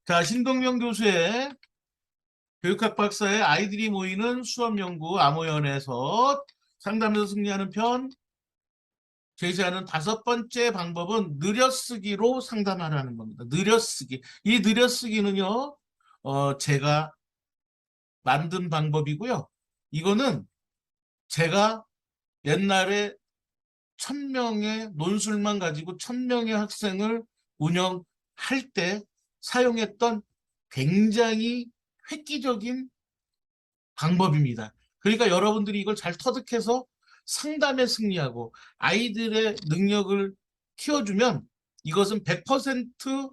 자, 신동명 교수의 교육학 박사의 아이들이 모이는 수업연구 암호연에서 상담에서 승리하는 편 제시하는 5번째 방법은 느려쓰기로 상담하라는 겁니다. 느려쓰기. 이 느려쓰기는요, 제가 만든 방법이고요. 이거는 제가 옛날에 1000명의 논술만 가지고 1000명의 학생을 운영할 때 사용했던 굉장히 획기적인 방법입니다. 그러니까 여러분들이 이걸 잘 터득해서 상담에 승리하고 아이들의 능력을 키워주면 이것은 100%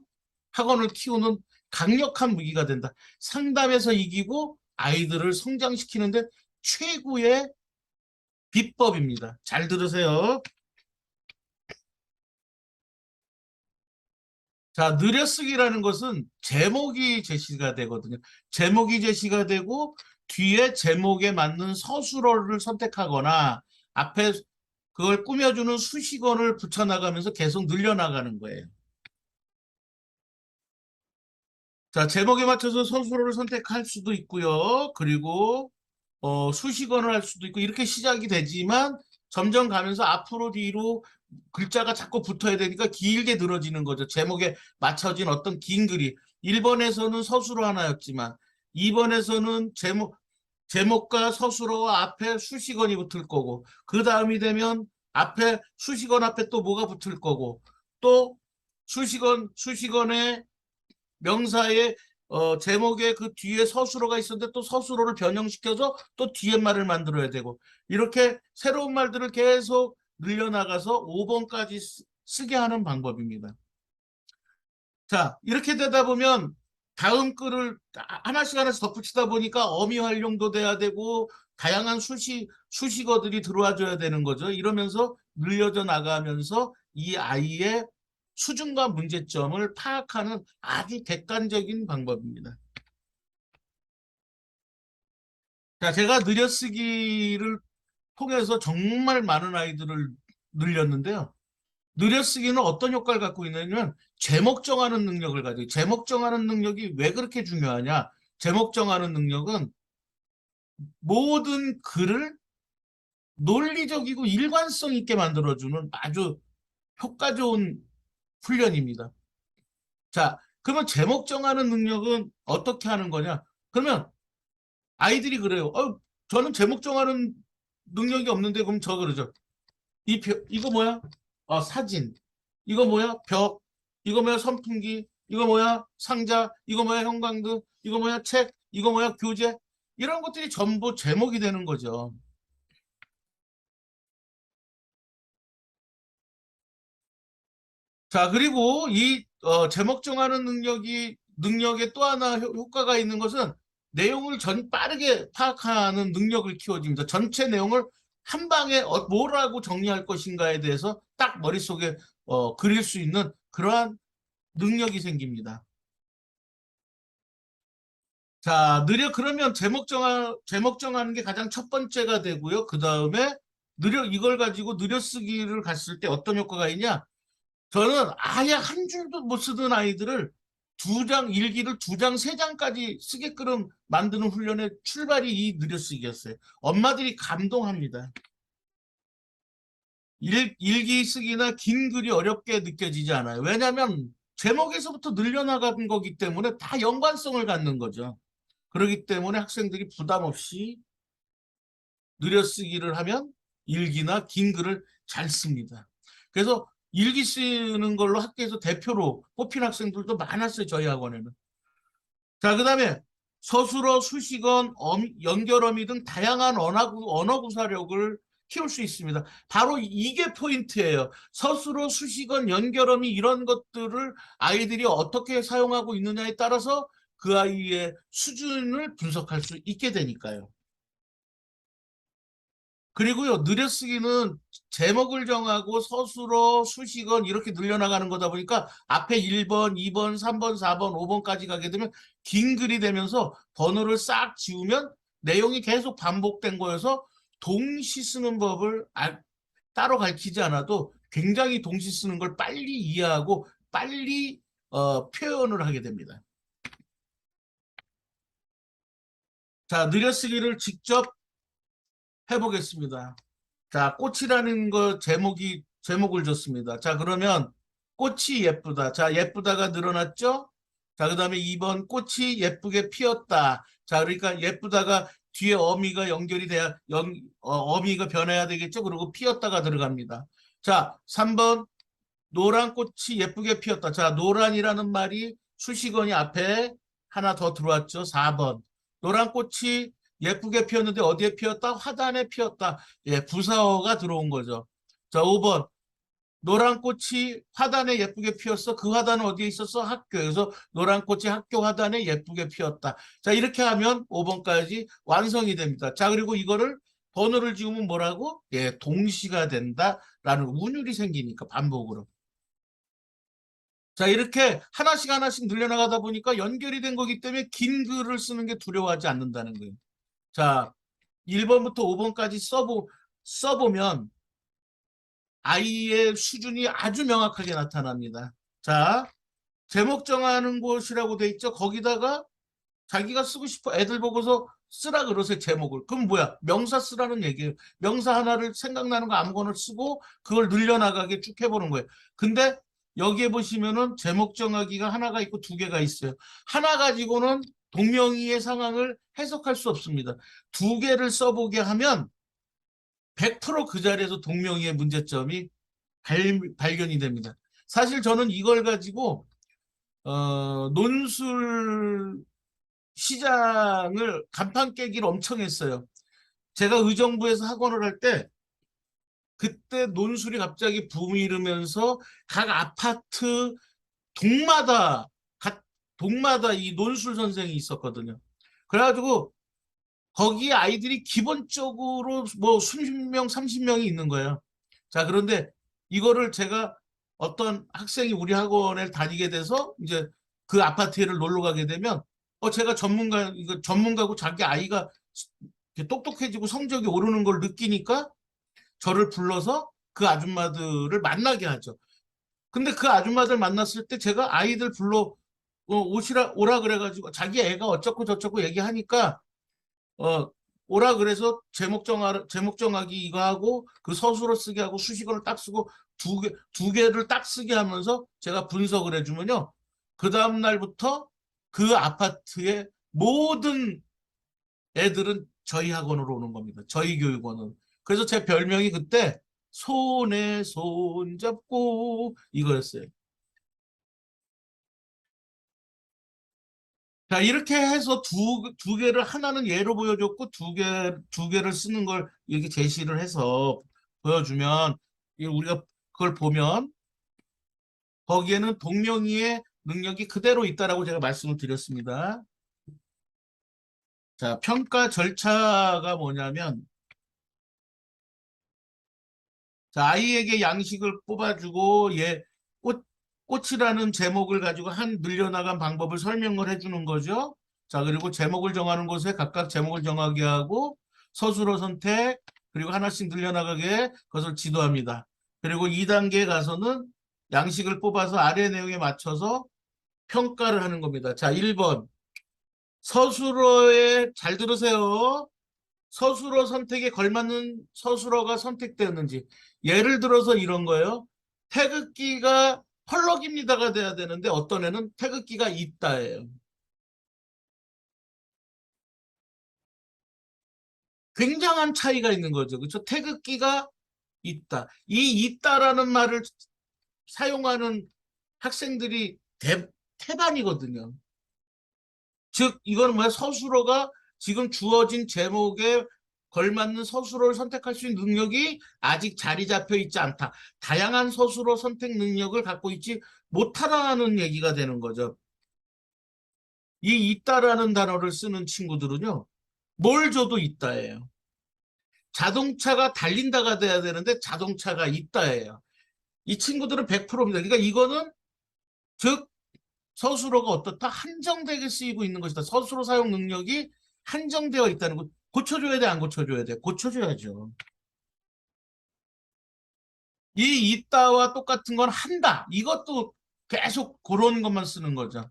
학원을 키우는 강력한 무기가 된다. 상담에서 이기고 아이들을 성장시키는데 최고의 비법입니다. 잘 들으세요. 자, 느려쓰기라는 것은 제목이 제시가 되거든요. 제목이 제시가 되고 뒤에 제목에 맞는 서술어를 선택하거나 앞에 그걸 꾸며주는 수식어를 붙여나가면서 계속 늘려나가는 거예요. 자, 제목에 맞춰서 서술어를 선택할 수도 있고요. 그리고 수식어를 할 수도 있고 이렇게 시작이 되지만 점점 가면서 앞으로 뒤로 글자가 자꾸 붙어야 되니까 길게 늘어지는 거죠. 제목에 맞춰진 어떤 긴 글이 1번에서는 서술어 하나였지만 2번에서는 제목과 서술어와 앞에 수식어이 붙을 거고 그 다음이 되면 앞에 수식어 앞에 또 뭐가 붙을 거고 또 수식어의 명사의 제목에 그 뒤에 서술어가 있었는데 또 서술어를 변형시켜서 또 뒤에 말을 만들어야 되고 이렇게 새로운 말들을 계속 늘려나가서 5번까지 쓰게 하는 방법입니다. 자, 이렇게 되다 보면 다음 글을 하나씩 하나씩 덧붙이다 보니까 어미 활용도 돼야 되고 다양한 수식어들이 들어와 줘야 되는 거죠. 이러면서 늘려져 나가면서 이 아이의 수준과 문제점을 파악하는 아주 객관적인 방법입니다. 자, 제가 느려쓰기를 통해서 정말 많은 아이들을 늘렸는데요. 느려쓰기는 어떤 효과를 갖고 있냐면 제목 정하는 능력을 가지고 제목 정하는 능력이 왜 그렇게 중요하냐? 제목 정하는 능력은 모든 글을 논리적이고 일관성 있게 만들어주는 아주 효과 좋은 훈련입니다. 자, 그러면 제목 정하는 능력은 어떻게 하는 거냐? 그러면 아이들이 그래요. 저는 제목 정하는 능력이 없는데 그럼 저 그러죠. 이거 뭐야? 사진. 이거 뭐야? 벽. 이거 뭐야? 선풍기. 이거 뭐야? 상자. 이거 뭐야? 형광등. 이거 뭐야? 책. 이거 뭐야? 교재. 이런 것들이 전부 제목이 되는 거죠. 자, 그리고 이 제목 정하는 능력에 또 하나 효과가 있는 것은 내용을 빠르게 파악하는 능력을 키워줍니다. 전체 내용을 한 방에 뭐라고 정리할 것인가에 대해서 딱 머릿속에 그릴 수 있는 그러한 능력이 생깁니다. 자, 그러면 제목 정하는 게 가장 첫 번째가 되고요. 그 다음에 이걸 가지고 느려쓰기를 갔을 때 어떤 효과가 있냐? 저는 아예 한 줄도 못 쓰던 아이들을 일기를 2장, 3장까지 쓰게끔 만드는 훈련의 출발이 이 느려쓰기였어요. 엄마들이 감동합니다. 일기 쓰기나 긴 글이 어렵게 느껴지지 않아요. 왜냐하면 제목에서부터 늘려나가는 거기 때문에 다 연관성을 갖는 거죠. 그렇기 때문에 학생들이 부담 없이 느려쓰기를 하면 일기나 긴 글을 잘 씁니다. 그래서 일기 쓰는 걸로 학교에서 대표로 뽑힌 학생들도 많았어요. 저희 학원에는. 자, 그 다음에 서술어, 수식어, 연결어미 등 다양한 언어 구사력을 키울 수 있습니다. 바로 이게 포인트예요. 서술어, 수식어, 연결어미 이런 것들을 아이들이 어떻게 사용하고 있느냐에 따라서 그 아이의 수준을 분석할 수 있게 되니까요. 그리고요, 느려쓰기는 제목을 정하고 서술어, 수식어 이렇게 늘려나가는 거다 보니까 앞에 1번, 2번, 3번, 4번, 5번까지 가게 되면 긴 글이 되면서 번호를 싹 지우면 내용이 계속 반복된 거여서 동시 쓰는 법을 따로 가르치지 않아도 굉장히 동시 쓰는 걸 빨리 이해하고 빨리 표현을 하게 됩니다. 자, 느려쓰기를 직접 해보겠습니다. 자, 꽃이라는 거 제목을 줬습니다. 자, 그러면 꽃이 예쁘다. 자, 예쁘다가 늘어났죠? 자, 그 다음에 2번 꽃이 예쁘게 피었다. 자, 그러니까 예쁘다가 뒤에 어미가 연결이 돼야, 어미가 변해야 되겠죠? 그리고 피었다가 들어갑니다. 자, 3번 노란 꽃이 예쁘게 피었다. 자, 노란이라는 말이 수식어니 앞에 하나 더 들어왔죠? 4번. 노란 꽃이 예쁘게 피었는데 어디에 피었다? 화단에 피었다. 예, 부사어가 들어온 거죠. 자, 5번. 노란 꽃이 화단에 예쁘게 피었어. 그 화단은 어디에 있었어? 학교에서 노란 꽃이 학교 화단에 예쁘게 피었다. 자, 이렇게 하면 5번까지 완성이 됩니다. 자, 그리고 이거를 번호를 지우면 뭐라고? 예, 동시가 된다라는 운율이 생기니까 반복으로. 자, 이렇게 하나씩 하나씩 늘려나가다 보니까 연결이 된 거기 때문에 긴 글을 쓰는 게 두려워하지 않는다는 거예요. 자, 1번부터 5번까지 써보면 아이의 수준이 아주 명확하게 나타납니다. 자, 제목 정하는 곳이라고 돼 있죠. 거기다가 자기가 쓰고 싶어 애들 보고서 쓰라 그러세요, 제목을. 그럼 뭐야? 명사 쓰라는 얘기예요. 명사 하나를 생각나는 거 아무거나 쓰고 그걸 늘려나가게 쭉 해보는 거예요. 근데 여기에 보시면은 제목 정하기가 하나가 있고 두 개가 있어요. 하나 가지고는 동명이의 상황을 해석할 수 없습니다. 두 개를 써보게 하면 100%그 자리에서 동명이의 문제점이 발견이 됩니다. 사실 저는 이걸 가지고 논술 시장을 간판 깨기를 엄청 했어요. 제가 의정부에서 학원을 할 때 그때 논술이 갑자기 붐이 일으면서 각 아파트 동마다 동마다 이 논술 선생이 있었거든요. 그래가지고 거기에 아이들이 기본적으로 뭐 20명, 30명이 있는 거예요. 자, 그런데 이거를 제가 어떤 학생이 우리 학원에 다니게 돼서 이제 그 아파트를 놀러 가게 되면 제가 이거 전문가고 자기 아이가 똑똑해지고 성적이 오르는 걸 느끼니까 저를 불러서 그 아줌마들을 만나게 하죠. 근데 그 아줌마들 만났을 때 제가 아이들 불러 오라 그래가지고 자기 애가 어쩌고 저쩌고 얘기하니까 어, 오라 그래서 제목 정하기 이거 하고 그 서술어 쓰게 하고 수식어를 딱 쓰고 두 개를 딱 쓰게 하면서 제가 분석을 해주면요. 그 다음 날부터 그 아파트의 모든 애들은 저희 학원으로 오는 겁니다. 저희 교육원은. 그래서 제 별명이 그때 손에 손 잡고 이거였어요. 자, 이렇게 해서 두 개를 하나는 예로 보여줬고 두 개를 쓰는 걸 이렇게 제시를 해서 보여주면 우리가 그걸 보면 거기에는 동명이의 능력이 그대로 있다라고 제가 말씀을 드렸습니다. 자, 평가 절차가 뭐냐면 자, 아이에게 양식을 뽑아주고 꽃이라는 제목을 가지고 한 늘려나간 방법을 설명을 해주는 거죠. 자, 그리고 제목을 정하는 곳에 각각 제목을 정하게 하고 서술어 선택, 그리고 하나씩 늘려나가게 그것을 지도합니다. 그리고 2단계에 가서는 양식을 뽑아서 아래 내용에 맞춰서 평가를 하는 겁니다. 자, 1번. 서술어에 잘 들으세요. 서술어 선택에 걸맞는 서술어가 선택되었는지. 예를 들어서 이런 거예요. 태극기가 펄럭입니다가 돼야 되는데 어떤 애는 태극기가 있다예요. 굉장한 차이가 있는 거죠. 그렇죠? 태극기가 있다. 이 있다라는 말을 사용하는 학생들이 태반이거든요. 즉 이거는 뭐야? 서술어가 지금 주어진 제목에 걸맞는 서술어를 선택할 수 있는 능력이 아직 자리 잡혀 있지 않다. 다양한 서술어 선택 능력을 갖고 있지 못하다는 얘기가 되는 거죠. 이 있다라는 단어를 쓰는 친구들은요. 뭘 줘도 있다예요. 자동차가 달린다가 돼야 되는데 자동차가 있다예요. 이 친구들은 100%입니다. 그러니까 이거는 즉 서술어가 어떻다? 한정되게 쓰이고 있는 것이다. 서술어 사용 능력이 한정되어 있다는 거. 고쳐줘야 돼, 안 고쳐줘야 돼? 고쳐줘야죠. 이 있다와 똑같은 건 한다. 이것도 계속 그런 것만 쓰는 거죠.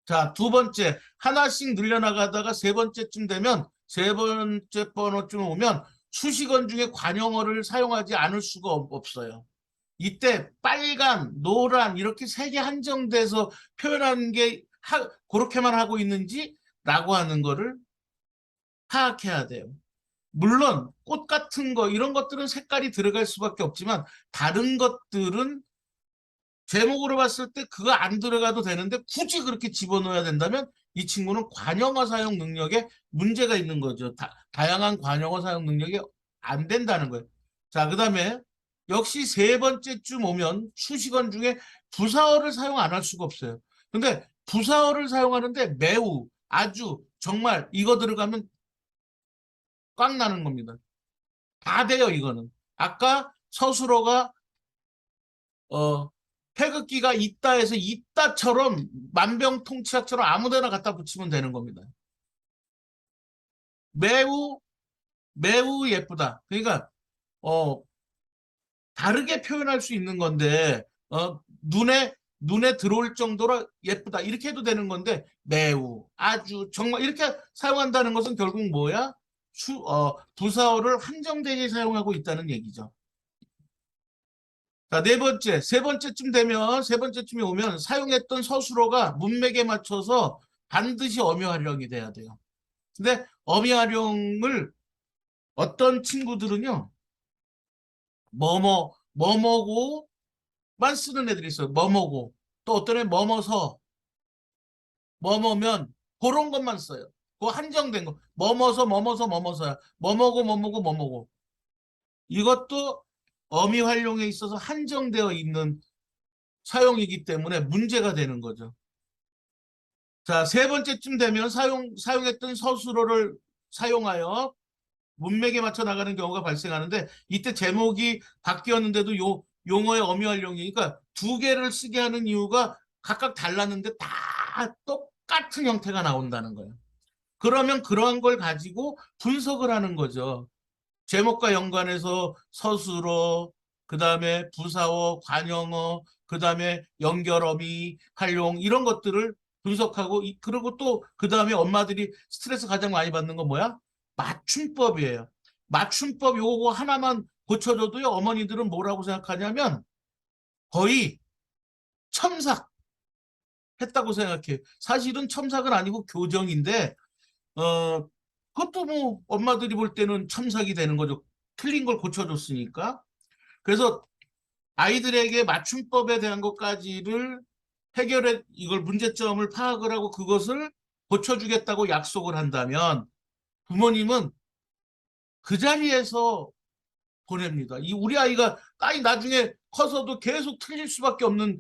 자, 두 번째, 하나씩 늘려나가다가 세 번째쯤 되면, 세 번째 번호쯤 오면 수식어 중에 관용어를 사용하지 않을 수가 없어요. 이때 빨간, 노란 이렇게 세 개 한정돼서 표현하는 게 그렇게만 하고 있는지라고 하는 거를 파악해야 돼요. 물론 꽃 같은 거 이런 것들은 색깔이 들어갈 수밖에 없지만 다른 것들은 제목으로 봤을 때 그거 안 들어가도 되는데 굳이 그렇게 집어넣어야 된다면 이 친구는 관용어 사용 능력에 문제가 있는 거죠. 다양한 관용어 사용 능력이 안 된다는 거예요. 자, 그다음에 역시 세 번째쯤 오면 수식어 중에 부사어를 사용 안 할 수가 없어요. 근데 부사어를 사용하는데 매우, 아주, 정말 이거 들어가면 꽉 나는 겁니다. 다 돼요, 이거는. 아까 서술어가 태극기가 있다 해서 있다처럼 만병통치약처럼 아무데나 갖다 붙이면 되는 겁니다. 매우 매우 예쁘다. 그러니까 어 다르게 표현할 수 있는 건데 눈에 들어올 정도로 예쁘다 이렇게 해도 되는 건데 매우 아주 정말 이렇게 사용한다는 것은 결국 뭐야? 부사어를 한정되게 사용하고 있다는 얘기죠. 자, 네 번째, 세 번째쯤이 오면 사용했던 서술어가 문맥에 맞춰서 반드시 어미활용이 돼야 돼요. 근데 어미활용을 어떤 친구들은요, 뭐뭐고만 쓰는 애들이 있어요. 뭐뭐고. 또 어떤 애 뭐뭐서, 뭐뭐면, 그런 것만 써요. 그 한정된 거. 뭐뭐서야. 뭐뭐고. 이것도 어미활용에 있어서 한정되어 있는 사용이기 때문에 문제가 되는 거죠. 자, 세 번째쯤 되면 사용했던 서술어를 사용하여 문맥에 맞춰 나가는 경우가 발생하는데 이때 제목이 바뀌었는데도 용어의 어미활용이니까 두 개를 쓰게 하는 이유가 각각 달랐는데 다 똑같은 형태가 나온다는 거예요. 그러면 그러한 걸 가지고 분석을 하는 거죠. 제목과 연관해서 서술어, 그 다음에 부사어, 관용어, 그 다음에 연결어미, 활용 이런 것들을 분석하고 그리고 또 그 다음에 엄마들이 스트레스 가장 많이 받는 건 뭐야? 맞춤법이에요. 맞춤법 요거 하나만 고쳐줘도요 어머니들은 뭐라고 생각하냐면 거의 첨삭했다고 생각해요. 사실은 첨삭은 아니고 교정인데 그것도 뭐 엄마들이 볼 때는 첨삭이 되는 거죠. 틀린 걸 고쳐줬으니까. 그래서 아이들에게 맞춤법에 대한 것까지를 해결해 이걸 문제점을 파악을 하고 그것을 고쳐주겠다고 약속을 한다면 부모님은 그 자리에서 보냅니다. 이 우리 아이가 나중에 커서도 계속 틀릴 수밖에 없는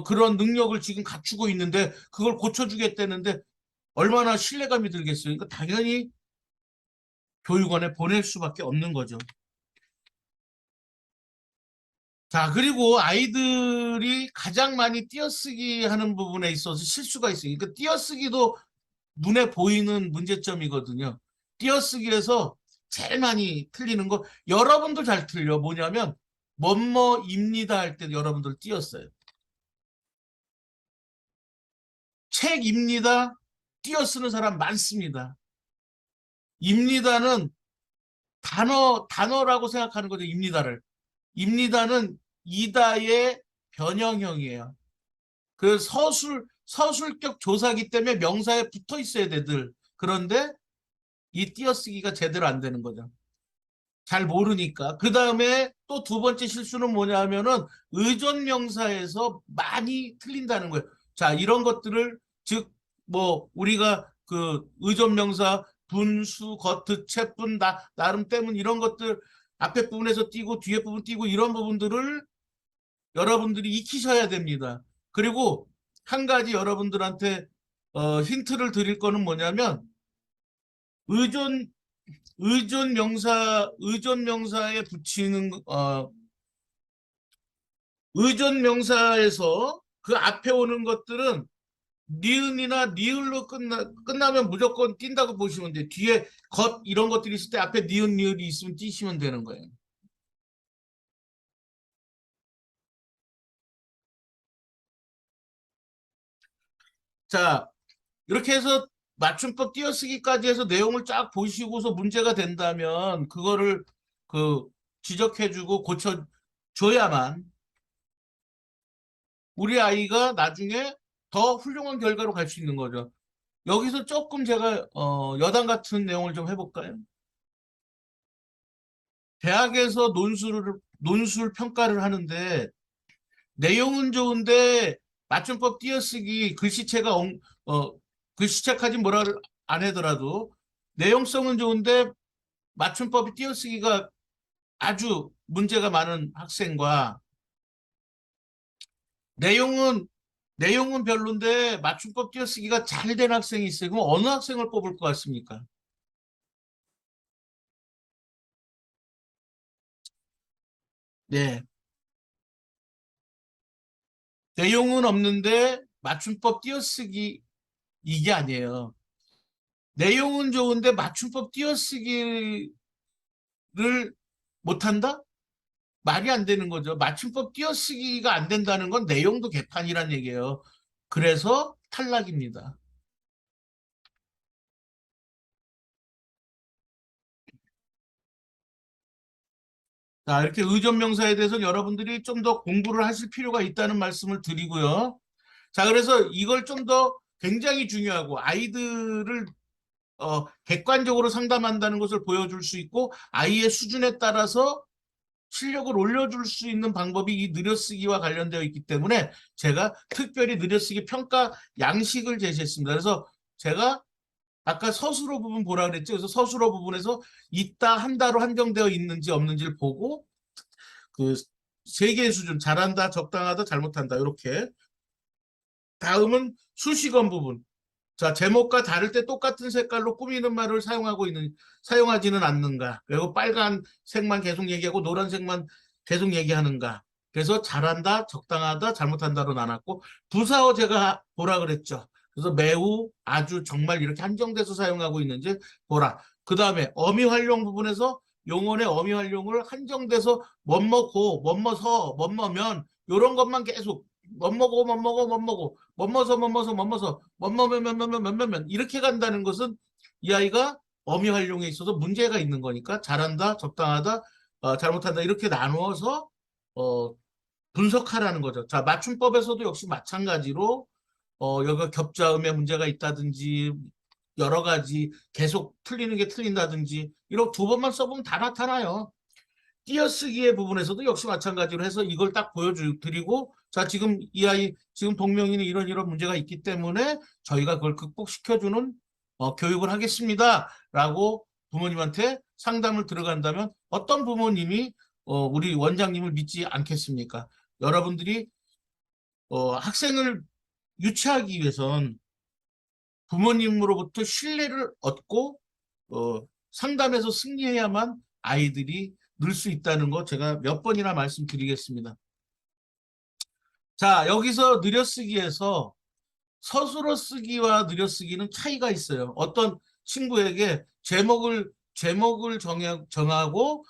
그런 능력을 지금 갖추고 있는데 그걸 고쳐주겠다는데 얼마나 신뢰감이 들겠어요. 그러니까 당연히 교육원에 보낼 수밖에 없는 거죠. 자, 그리고 아이들이 가장 많이 띄어쓰기 하는 부분에 있어서 실수가 있어요. 그러니까 띄어쓰기도 눈에 보이는 문제점이거든요. 띄어쓰기에서 제일 많이 틀리는 거, 여러분도 잘 틀려. 뭐냐면, 뭐뭐입니다 할 때 여러분들 띄었어요. 책입니다. 띄어쓰는 사람 많습니다. 입니다는 단어라고 생각하는 거죠. 입니다를. 입니다는 이다의 변형형이에요. 그 서술격 조사기 때문에 명사에 붙어 있어야 되들. 그런데 이 띄어쓰기가 제대로 안 되는 거죠. 잘 모르니까. 그 다음에 또 두 번째 실수는 뭐냐 하면은 의존 명사에서 많이 틀린다는 거예요. 자, 이런 것들을 즉 뭐 우리가 그 의존 명사 분수, 겉트, 채분, 나름 때문 이런 것들 앞에 부분에서 띄고 뒤에 부분 띄고 이런 부분들을 여러분들이 익히셔야 됩니다. 그리고 한 가지 여러분들한테 힌트를 드릴 거는 뭐냐면 의존 의존 명사에 붙이는 의존 명사에서 그 앞에 오는 것들은 니은이나 니을로 끝나면 무조건 띈다고 보시면 돼요. 뒤에 겉 이런 것들이 있을 때 앞에 니은 니을이 있으면 띄시면 되는 거예요. 자, 이렇게 해서 맞춤법 띄어쓰기까지 해서 내용을 쫙 보시고서 문제가 된다면 그거를 그 지적해주고 고쳐줘야만 우리 아이가 나중에 더 훌륭한 결과로 갈 수 있는 거죠. 여기서 조금 제가 여담 같은 내용을 좀 해볼까요? 대학에서 논술 평가를 하는데 내용은 좋은데 맞춤법 띄어쓰기 글씨체까지 뭐라 안 하더라도 내용성은 좋은데 맞춤법 띄어쓰기가 아주 문제가 많은 학생과 내용은 내용은 별론데 맞춤법 띄어쓰기가 잘 된 학생이 있어요. 그럼 어느 학생을 뽑을 것 같습니까? 네. 내용은 없는데 맞춤법 띄어쓰기 이게 아니에요. 내용은 좋은데 맞춤법 띄어쓰기를 못한다? 말이 안 되는 거죠. 맞춤법 띄어쓰기가 안 된다는 건 내용도 개판이란 얘기예요. 그래서 탈락입니다. 자, 이렇게 의존명사에 대해서 여러분들이 좀 더 공부를 하실 필요가 있다는 말씀을 드리고요. 자, 그래서 이걸 좀 더 굉장히 중요하고 아이들을 객관적으로 상담한다는 것을 보여줄 수 있고 아이의 수준에 따라서 실력을 올려줄 수 있는 방법이 이 느려쓰기와 관련되어 있기 때문에 제가 특별히 느려쓰기 평가 양식을 제시했습니다. 그래서 제가 아까 서술어 부분 보라 그랬죠. 그래서 서술어 부분에서 있다, 한다로 한정되어 있는지 없는지를 보고 그 세 개의 수준, 잘한다, 적당하다, 잘못한다 이렇게. 다음은 수식어 부분. 자, 제목과 다를 때 똑같은 색깔로 꾸미는 말을 사용하지는 않는가. 그리고 빨간색만 계속 얘기하고 노란색만 계속 얘기하는가. 그래서 잘한다, 적당하다, 잘못한다로 나눴고, 부사어 제가 보라 그랬죠. 그래서 매우, 아주, 정말 이렇게 한정돼서 사용하고 있는지 보라. 그 다음에 어미 활용 부분에서 용언의 어미 활용을 한정돼서 뭐뭐고, 뭐뭐서, 뭐뭐면, 이런 것만 계속 뭐뭐고, 뭐뭐고, 뭐뭐고, 뭐뭐서, 뭐뭐서, 뭐뭐서, 뭐뭐면 이렇게 간다는 것은 이 아이가 어미 활용에 있어서 문제가 있는 거니까 잘한다, 적당하다, 잘못한다 이렇게 나누어서 어, 분석하라는 거죠. 자, 맞춤법에서도 역시 마찬가지로 여기가 겹자음에 문제가 있다든지 여러 가지 계속 틀리는 게 틀린다든지 이렇게 두 번만 써보면 다 나타나요. 띄어쓰기의 부분에서도 역시 마찬가지로 해서 이걸 딱 보여드리고 자 지금 이 아이 지금 동명이는 이런 문제가 있기 때문에 저희가 그걸 극복시켜주는 교육을 하겠습니다 라고 부모님한테 상담을 들어간다면 어떤 부모님이 우리 원장님을 믿지 않겠습니까? 여러분들이 학생을 유치하기 위해선 부모님으로부터 신뢰를 얻고 상담에서 승리해야만 아이들이 늘 수 있다는 거 제가 몇 번이나 말씀드리겠습니다. 자, 여기서 느려쓰기에서 서술어 쓰기와 느려쓰기는 차이가 있어요. 어떤 친구에게 제목을 정하고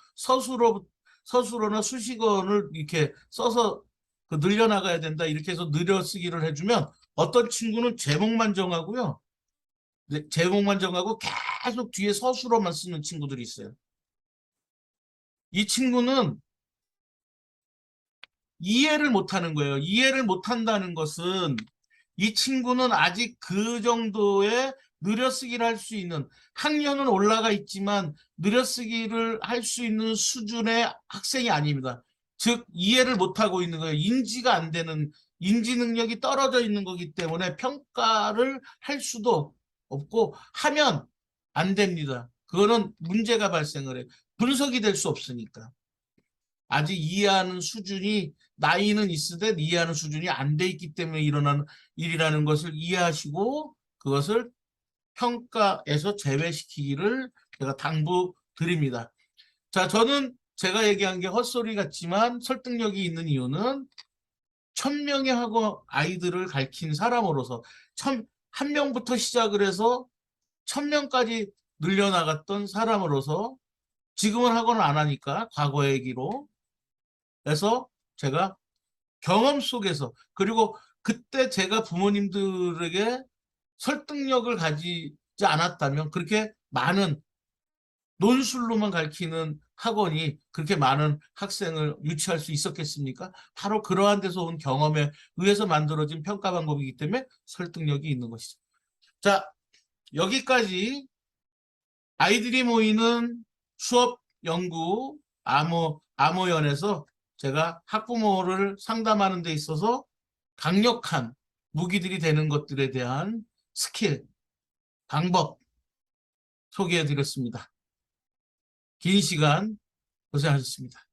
서술어나 수식어를 이렇게 써서 늘려나가야 된다. 이렇게 해서 느려쓰기를 해주면 어떤 친구는 제목만 정하고요. 네, 제목만 정하고 계속 뒤에 서술어만 쓰는 친구들이 있어요. 이 친구는 이해를 못하는 거예요. 이해를 못한다는 것은 이 친구는 아직 그 정도의 느려쓰기를 할 수 있는 학년은 올라가 있지만 느려쓰기를 할 수 있는 수준의 학생이 아닙니다. 즉 이해를 못하고 있는 거예요. 인지가 안 되는 인지 능력이 떨어져 있는 거기 때문에 평가를 할 수도 없고 하면 안 됩니다. 그거는 문제가 발생을 해요. 분석이 될 수 없으니까. 아직 이해하는 수준이 나이는 있으되 이해하는 수준이 안 돼 있기 때문에 일어나는 일이라는 것을 이해하시고 그것을 평가에서 제외시키기를 제가 당부드립니다. 자, 저는 제가 얘기한 게 헛소리 같지만 설득력이 있는 이유는 1,000명의 학원 아이들을 가르친 사람으로서 한 명부터 시작을 해서 1,000명까지 늘려나갔던 사람으로서 지금은 학원을 안 하니까 과거의 얘기로 해서 제가 경험 속에서 그리고 그때 제가 부모님들에게 설득력을 가지지 않았다면 그렇게 많은 논술로만 가르치는 학원이 그렇게 많은 학생을 유치할 수 있었겠습니까? 바로 그러한 데서 온 경험에 의해서 만들어진 평가 방법이기 때문에 설득력이 있는 것이죠. 자, 여기까지 아이들이 모이는 수업 연구 암호연에서 제가 학부모를 상담하는 데 있어서 강력한 무기들이 되는 것들에 대한 스킬, 방법 소개해 드렸습니다. 긴 시간 고생하셨습니다.